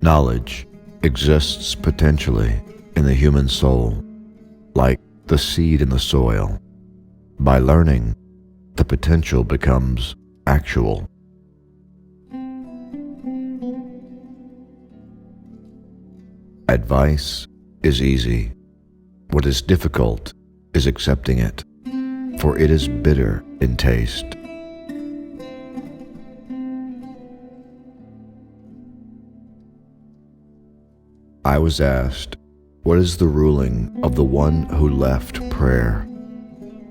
Knowledge exists potentially in the human soul, like the seed in the soil. By learning, the potential becomes actual. Advice is easy. What is difficult is accepting it, for it is bitter in taste. I was asked, "What is the ruling of the one who left prayer?"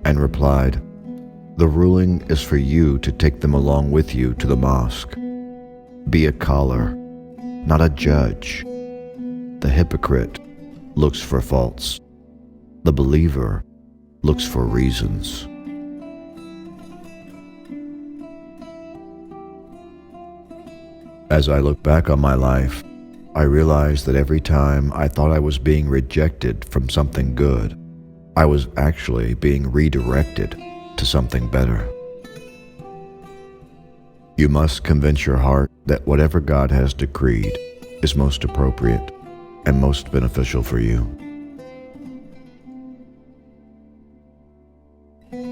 and replied, "The ruling is for you to take them along with you to the mosque. Be a caller, not a judge. The hypocrite looks for faults. The believer looks for reasons." As I look back on my life, I realize that every time I thought I was being rejected from something good, I was actually being redirected to something better. You must convince your heart that whatever God has decreed is most appropriate and most beneficial for you.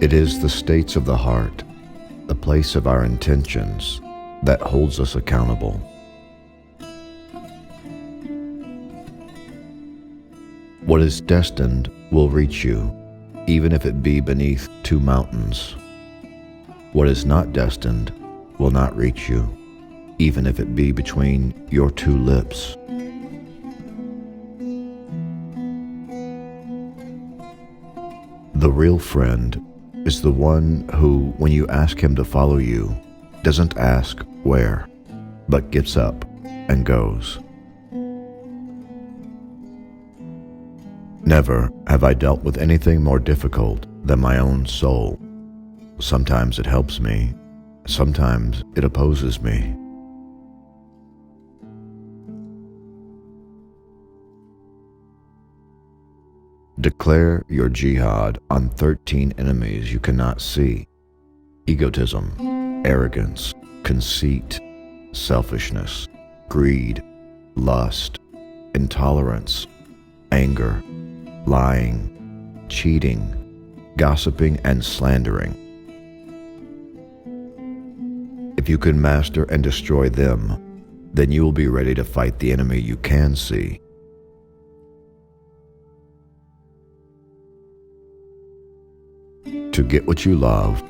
It is the states of the heart, the place of our intentions, that holds us accountable. What is destined will reach you, even if it be beneath two mountains. What is not destined will not reach you, even if it be between your two lips. The real friend is the one who, when you ask him to follow you, doesn't ask where, but gets up and goes. Never have I dealt with anything more difficult than my own soul. Sometimes it helps me, sometimes it opposes me. Declare your jihad on 13 enemies you cannot see: egotism, arrogance, conceit, selfishness, greed, lust, intolerance, anger, lying, cheating, gossiping, and slandering. If you can master and destroy them, then you will be ready to fight the enemy you can see. To get what you love,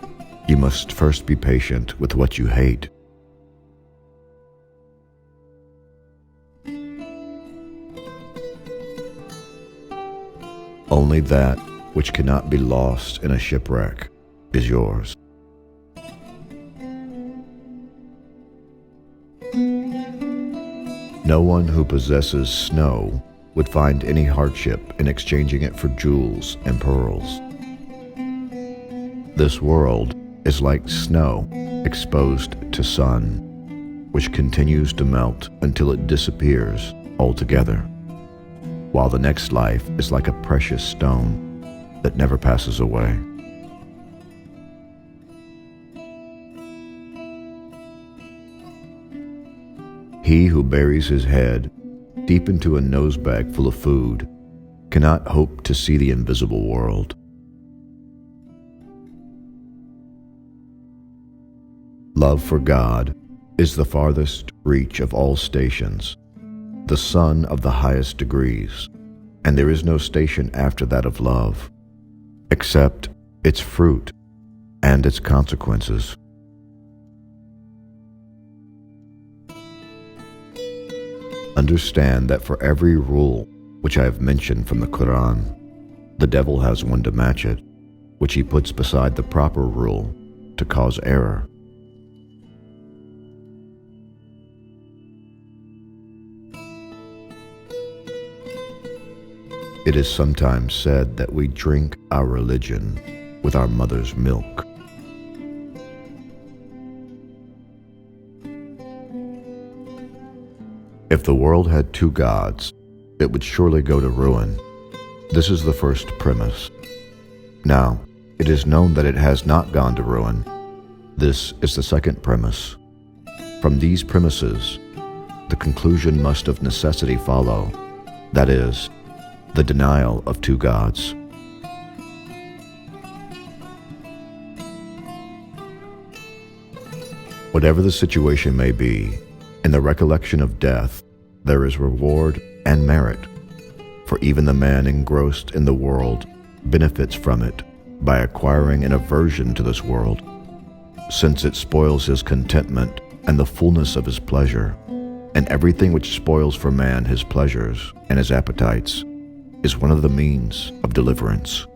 you must first be patient with what you hate. Only that which cannot be lost in a shipwreck is yours. No one who possesses snow would find any hardship in exchanging it for jewels and pearls. This world is like snow exposed to sun, which continues to melt until it disappears altogether, while the next life is like a precious stone that never passes away. He who buries his head deep into a nosebag full of food cannot hope to see the invisible world. Love for God is the farthest reach of all stations, the sun of the highest degrees, and there is no station after that of love, except its fruit and its consequences. Understand that for every rule which I have mentioned from the Quran, the devil has one to match it, which he puts beside the proper rule to cause error. It is sometimes said that we drink our religion with our mother's milk. If the world had two gods, it would surely go to ruin. This is the first premise. Now, it is known that it has not gone to ruin. This is the second premise. From these premises, the the conclusion must of necessity follow, that is, the denial of two gods. Whatever the situation may be, in the recollection of death, there is reward and merit, for even the man engrossed in the world benefits from it by acquiring an aversion to this world, since it spoils his contentment and the fullness of his pleasure, and everything which spoils for man his pleasures and his appetites is one of the means of deliverance.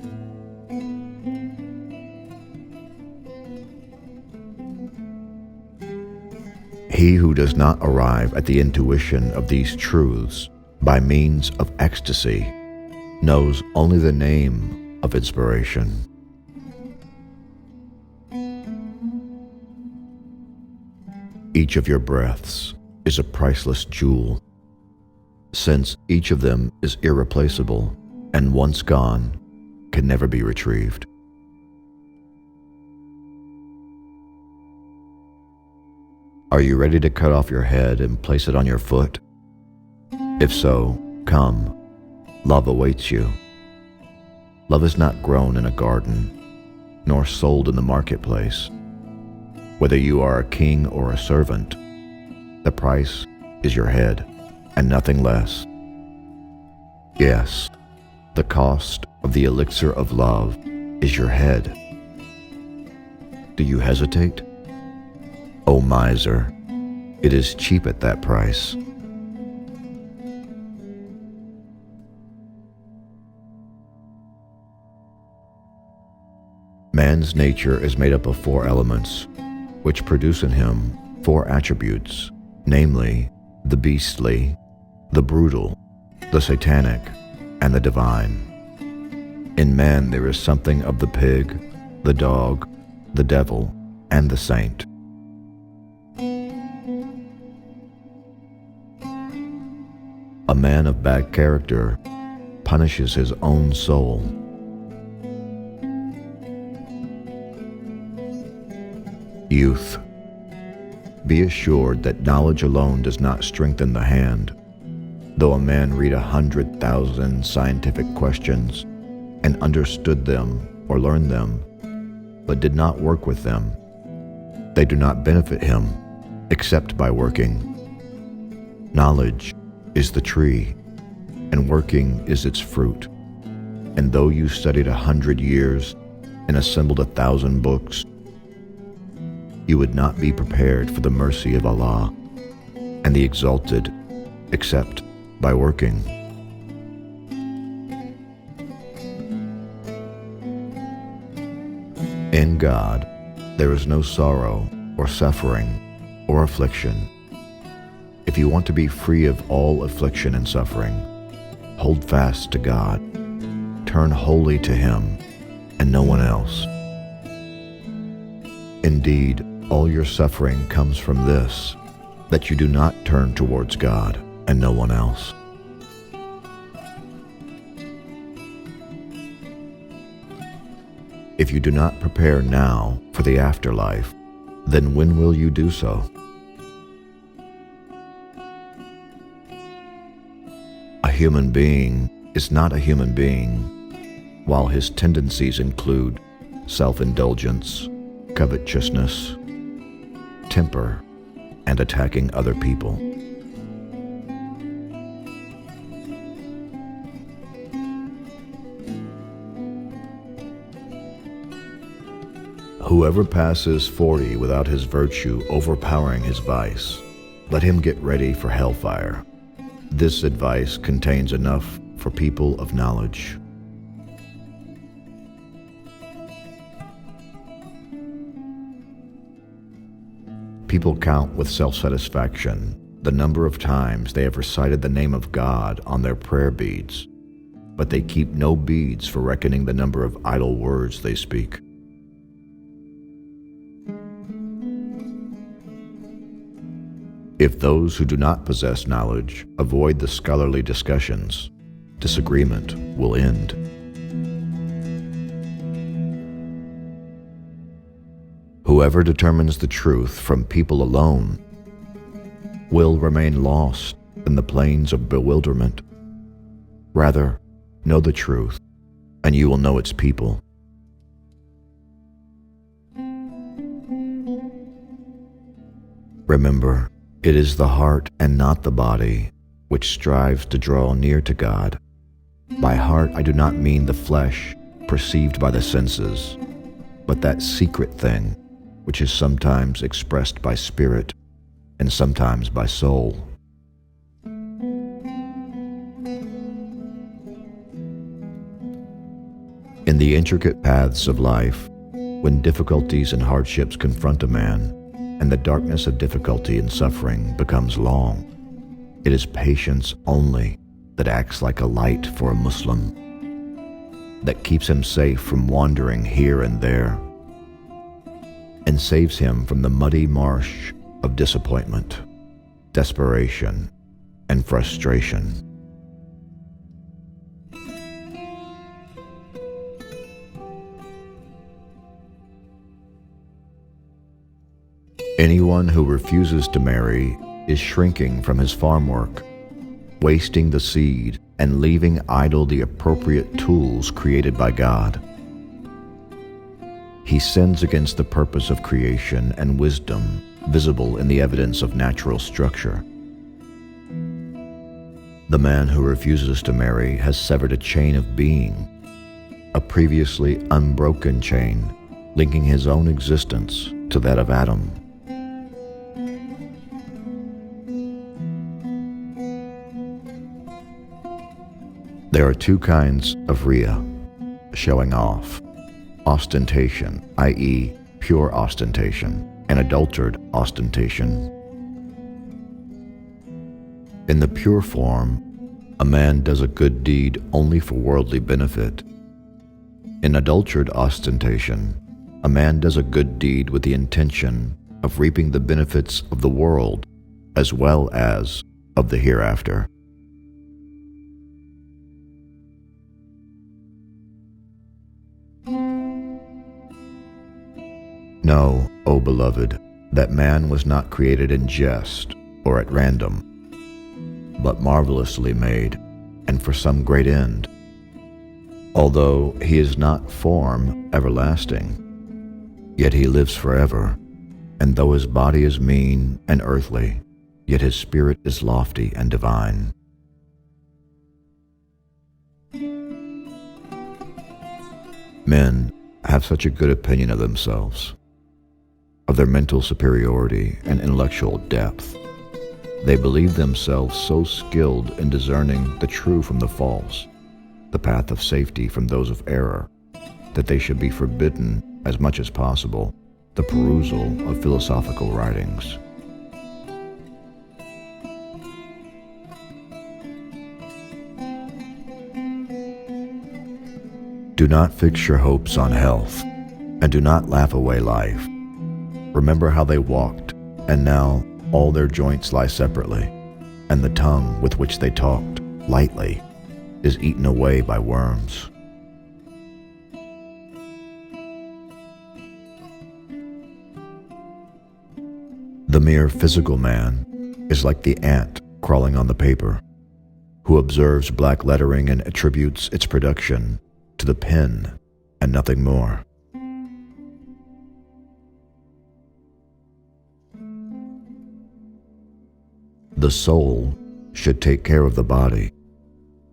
He who does not arrive at the intuition of these truths by means of ecstasy knows only the name of inspiration. Each of your breaths is a priceless jewel, since each of them is irreplaceable and once gone can never be retrieved. Are you ready to cut off your head and place it on your foot? If so, come. Love awaits you. Love is not grown in a garden, nor sold in the marketplace. Whether you are a king or a servant, the price is your head, and nothing less. Yes, the cost of the elixir of love is your head. Do you hesitate? O miser, it is cheap at that price. Man's nature is made up of four elements, which produce in him four attributes, namely, the beastly, the brutal, the satanic, and the divine. In man there is something of the pig, the dog, the devil, and the saint. A man of bad character punishes his own soul. Youth, be assured that knowledge alone does not strengthen the hand. Though a man read 100,000 scientific questions and understood them or learned them, but did not work with them, they do not benefit him except by working. Knowledge is the tree, and working is its fruit. And though you studied 100 years and assembled 1,000 books, you would not be prepared for the mercy of Allah and the Exalted except by working. In God, there is no sorrow or suffering or affliction. If you want to be free of all affliction and suffering, hold fast to God, turn wholly to Him and no one else. Indeed, all your suffering comes from this, that you do not turn towards God and no one else. If you do not prepare now for the afterlife, then when will you do so? A human being is not a human being, while his tendencies include self-indulgence, covetousness, temper, and attacking other people. Whoever passes 40 without his virtue overpowering his vice, let him get ready for hellfire. This advice contains enough for people of knowledge. People count with self-satisfaction the number of times they have recited the name of God on their prayer beads, but they keep no beads for reckoning the number of idle words they speak. If those who do not possess knowledge avoid the scholarly discussions, disagreement will end. Whoever determines the truth from people alone will remain lost in the plains of bewilderment. Rather, know the truth, and you will know its people. Remember, it is the heart and not the body which strives to draw near to God. By heart I do not mean the flesh perceived by the senses, but that secret thing which is sometimes expressed by spirit and sometimes by soul. In the intricate paths of life, when difficulties and hardships confront a man, and the darkness of difficulty and suffering becomes long, it is patience only that acts like a light for a Muslim, that keeps him safe from wandering here and there, and saves him from the muddy marsh of disappointment, desperation, and frustration. Anyone who refuses to marry is shrinking from his farm work, wasting the seed and leaving idle the appropriate tools created by God. He sins against the purpose of creation and wisdom visible in the evidence of natural structure. The man who refuses to marry has severed a chain of being, a previously unbroken chain linking his own existence to that of Adam. There are two kinds of riya, showing off: ostentation, i.e., pure ostentation, and adulterated ostentation. In the pure form, a man does a good deed only for worldly benefit. In adulterated ostentation, a man does a good deed with the intention of reaping the benefits of the world as well as of the hereafter. Know, O beloved, that man was not created in jest or at random, but marvelously made, and for some great end. Although he is not form everlasting, yet he lives forever, and though his body is mean and earthly, yet his spirit is lofty and divine. Men have such a good opinion of themselves, of their mental superiority and intellectual depth. They believe themselves so skilled in discerning the true from the false, the path of safety from those of error, that they should be forbidden, as much as possible, the perusal of philosophical writings. Do not fix your hopes on health, and do not laugh away life. Remember how they walked, and now all their joints lie separately, and the tongue with which they talked lightly is eaten away by worms. The mere physical man is like the ant crawling on the paper, who observes black lettering and attributes its production to the pen and nothing more. The soul should take care of the body,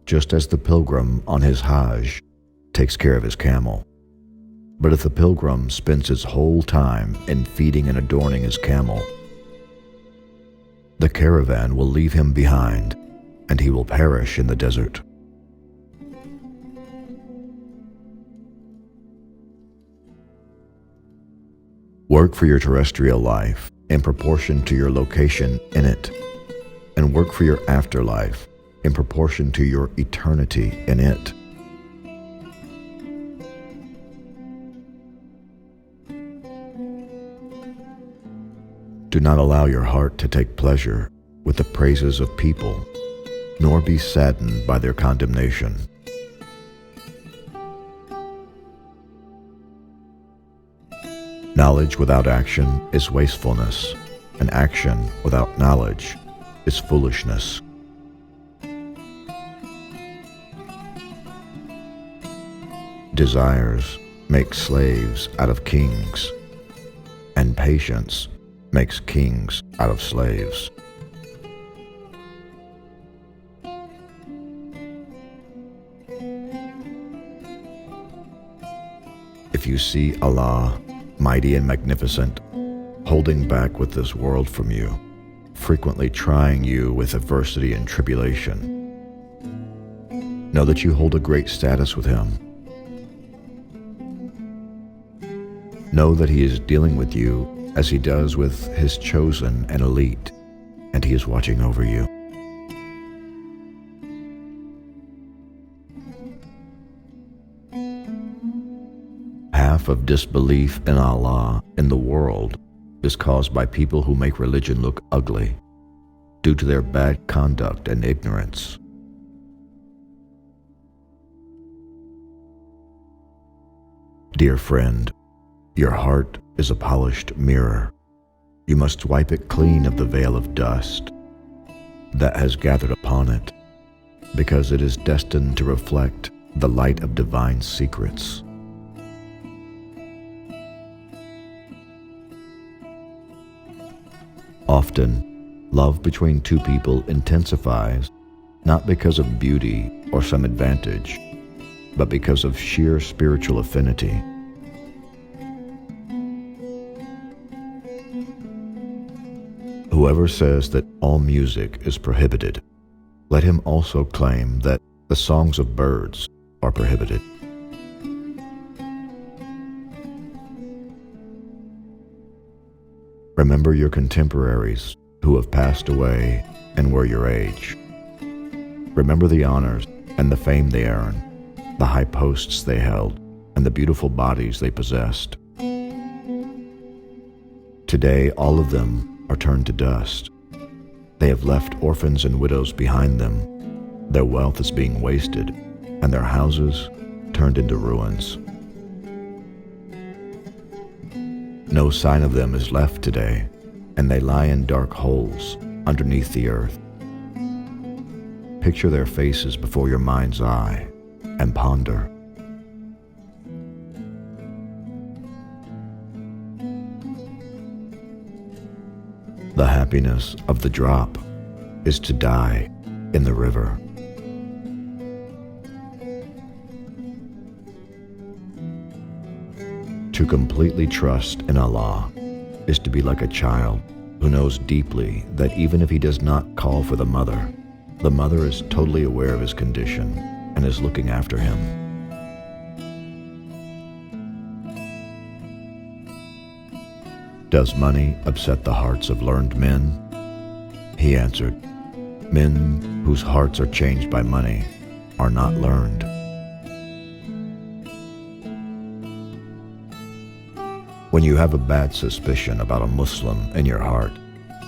just as the pilgrim on his Hajj takes care of his camel. But if the pilgrim spends his whole time in feeding and adorning his camel, the caravan will leave him behind, and he will perish in the desert. Work for your terrestrial life in proportion to your location in it, and work for your afterlife in proportion to your eternity in it. Do not allow your heart to take pleasure with the praises of people, nor be saddened by their condemnation. Knowledge without action is wastefulness, and action without knowledge is foolishness. Desires make slaves out of kings, and patience makes kings out of slaves. If you see Allah, mighty and magnificent, holding back with this world from you, frequently trying you with adversity and tribulation, know that you hold a great status with Him. Know that He is dealing with you as He does with His chosen and elite, and He is watching over you. Half of disbelief in Allah in the world is caused by people who make religion look ugly due to their bad conduct and ignorance. Dear friend, your heart is a polished mirror. You must wipe it clean of the veil of dust that has gathered upon it, because it is destined to reflect the light of divine secrets. Often, love between two people intensifies not because of beauty or some advantage, but because of sheer spiritual affinity. Whoever says that all music is prohibited, let him also claim that the songs of birds are prohibited. Remember your contemporaries who have passed away and were your age. Remember the honors and the fame they earned, the high posts they held, and the beautiful bodies they possessed. Today, all of them are turned to dust. They have left orphans and widows behind them. Their wealth is being wasted, and their houses turned into ruins. No sign of them is left today, and they lie in dark holes underneath the earth. Picture their faces before your mind's eye and ponder. The happiness of the drop is to die in the river. To completely trust in Allah is to be like a child who knows deeply that even if he does not call for the mother is totally aware of his condition and is looking after him. Does money upset the hearts of learned men? He answered, men whose hearts are changed by money are not learned. When you have a bad suspicion about a Muslim in your heart,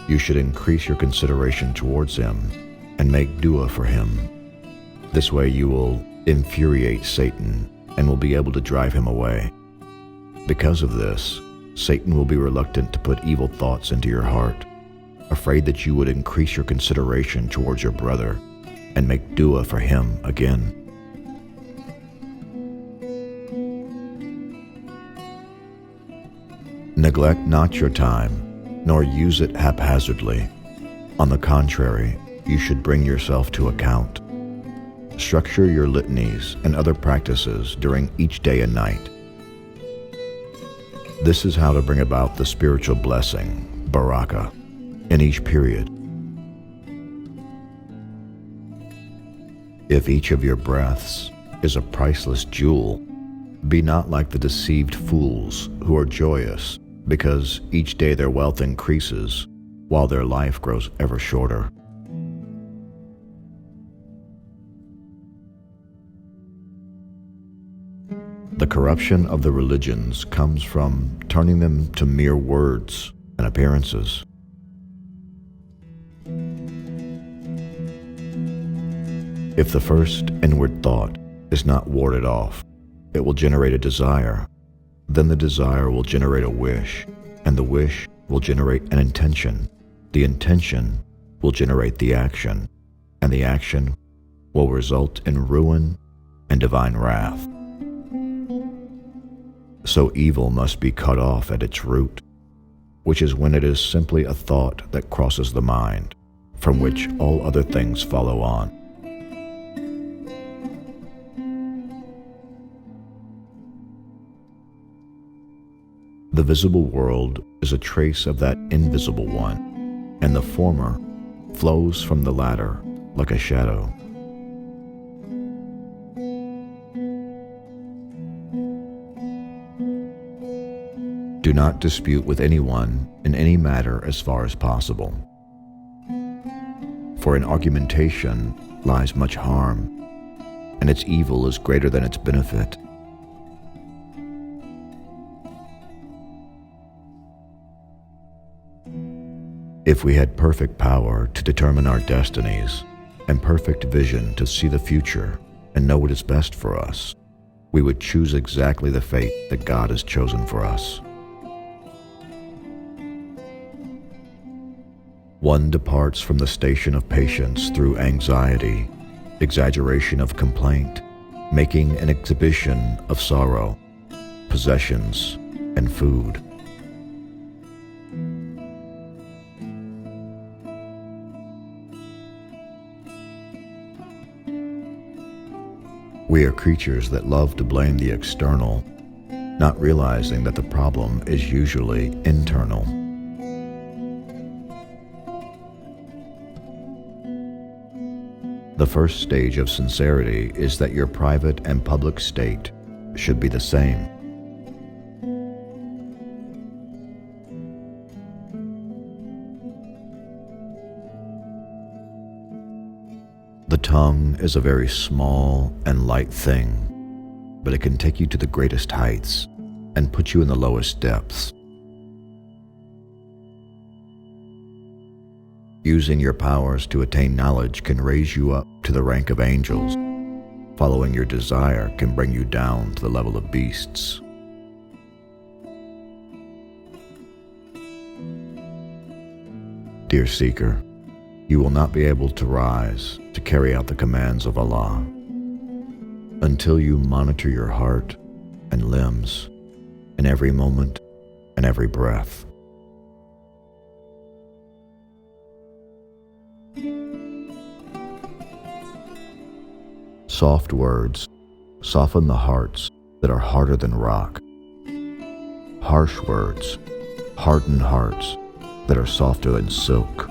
you should increase your consideration towards him and make dua for him. This way you will infuriate Satan and will be able to drive him away. Because of this, Satan will be reluctant to put evil thoughts into your heart, afraid that you would increase your consideration towards your brother and make dua for him again. Neglect not your time, nor use it haphazardly. On the contrary, you should bring yourself to account. Structure your litanies and other practices during each day and night. This is how to bring about the spiritual blessing, barakah, in each period. If each of your breaths is a priceless jewel, be not like the deceived fools who are joyous because each day their wealth increases while their life grows ever shorter. The corruption of the religions comes from turning them to mere words and appearances. If the first inward thought is not warded off, it will generate a desire. Then the desire will generate a wish, and the wish will generate an intention. The intention will generate the action, and the action will result in ruin and divine wrath. So evil must be cut off at its root, which is when it is simply a thought that crosses the mind, from which all other things follow on. The visible world is a trace of that invisible one, and the former flows from the latter like a shadow. Do not dispute with anyone in any matter as far as possible, for in argumentation lies much harm, and its evil is greater than its benefit. If we had perfect power to determine our destinies, and perfect vision to see the future and know what is best for us, we would choose exactly the fate that God has chosen for us. One departs from the station of patience through anxiety, exaggeration of complaint, making an exhibition of sorrow, possessions, and food. We are creatures that love to blame the external, not realizing that the problem is usually internal. The first stage of sincerity is that your private and public state should be the same. The tongue is a very small and light thing, but it can take you to the greatest heights and put you in the lowest depths. Using your powers to attain knowledge can raise you up to the rank of angels. Following your desire can bring you down to the level of beasts. Dear seeker, you will not be able to rise to carry out the commands of Allah until you monitor your heart and limbs in every moment and every breath. Soft words soften the hearts that are harder than rock. Harsh words harden hearts that are softer than silk.